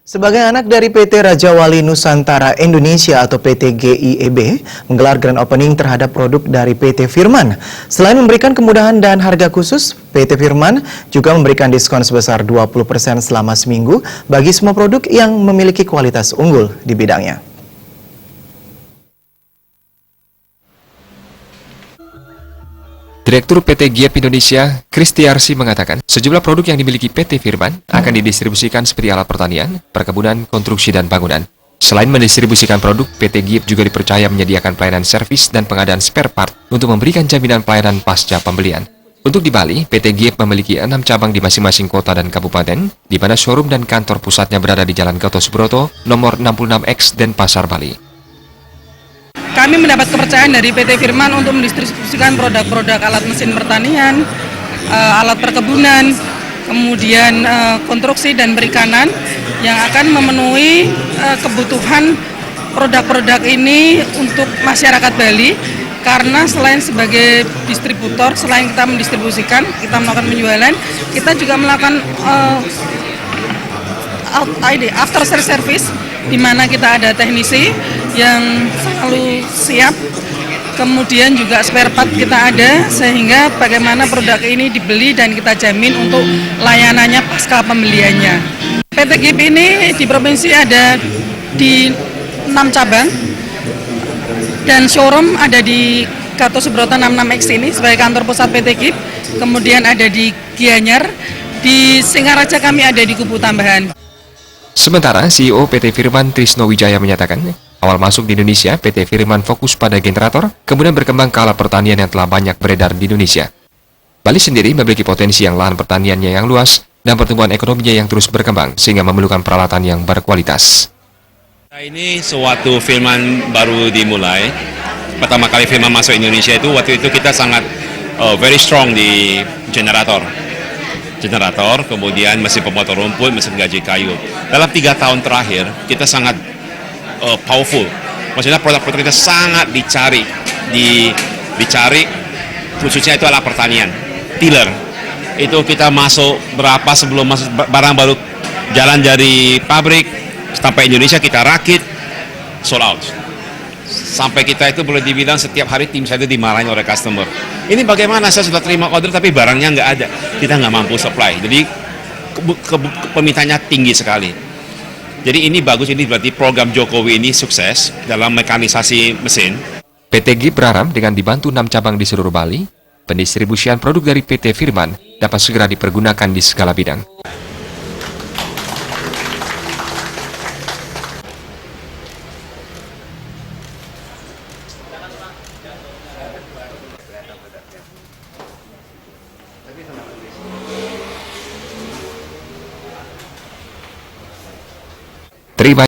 Sebagai anak dari PT Raja Wali Nusantara Indonesia atau PT GIEB, menggelar grand opening terhadap produk dari PT Firman. Selain memberikan kemudahan dan harga khusus, PT Firman juga memberikan diskon sebesar 20% selama seminggu bagi semua produk yang memiliki kualitas unggul di bidangnya. Direktur PT GIEB Indonesia, Kristiarsi mengatakan, sejumlah produk yang dimiliki PT Firman akan didistribusikan seperti alat pertanian, perkebunan, konstruksi, dan bangunan. Selain mendistribusikan produk, PT GIEB juga dipercaya menyediakan pelayanan servis dan pengadaan spare part untuk memberikan jaminan pelayanan pasca pembelian. Untuk di Bali, PT GIEB memiliki 6 cabang di masing-masing kota dan kabupaten, di mana showroom dan kantor pusatnya berada di Jalan Gatot Subroto, nomor 66X, Denpasar, Bali. Kami mendapat kepercayaan dari PT Firman untuk mendistribusikan produk-produk alat mesin pertanian, alat perkebunan, kemudian konstruksi dan perikanan yang akan memenuhi kebutuhan produk-produk ini untuk masyarakat Bali. Karena selain sebagai distributor, selain kita mendistribusikan, kita melakukan penjualan, kita juga melakukan after service, di mana kita ada teknisi yang selalu siap, kemudian juga spare part kita ada, sehingga bagaimana produk ini dibeli dan kita jamin untuk layanannya pasca pembeliannya. PT GIEB ini di provinsi ada di 6 cabang, dan showroom ada di Gatot Subroto 66X ini sebagai kantor pusat PT GIEB, kemudian ada di Gianyar, di Singaraja kami ada di Kubu Tambahan. Sementara CEO PT Firman Trisno Wijaya menyatakan, awal masuk di Indonesia, PT Firman fokus pada generator, kemudian berkembang ke alat pertanian yang telah banyak beredar di Indonesia. Bali sendiri memiliki potensi yang lahan pertaniannya yang luas dan pertumbuhan ekonominya yang terus berkembang, sehingga memerlukan peralatan yang berkualitas. Ini suatu Firman baru dimulai. Pertama kali Firman masuk Indonesia itu, waktu itu kita sangat very strong di generator, kemudian mesin pemotong rumput, mesin gaji kayu. Dalam 3 tahun terakhir, kita sangat powerful. Maksudnya produk-produk kita sangat dicari, khususnya itu alat pertanian. Tiller, itu kita masuk berapa sebelum masuk barang baru jalan dari pabrik, sampai Indonesia kita rakit, sold out. Sampai kita itu boleh dibilang setiap hari tim saya itu dimarahin oleh customer. Ini bagaimana saya sudah terima order tapi barangnya nggak ada, kita nggak mampu supply. Jadi permintaannya tinggi sekali. Jadi ini bagus, ini berarti program Jokowi ini sukses dalam mekanisasi mesin. PT GIEB berharap dengan dibantu 6 cabang di seluruh Bali, pendistribusian produk dari PT Firman dapat segera dipergunakan di segala bidang. Terima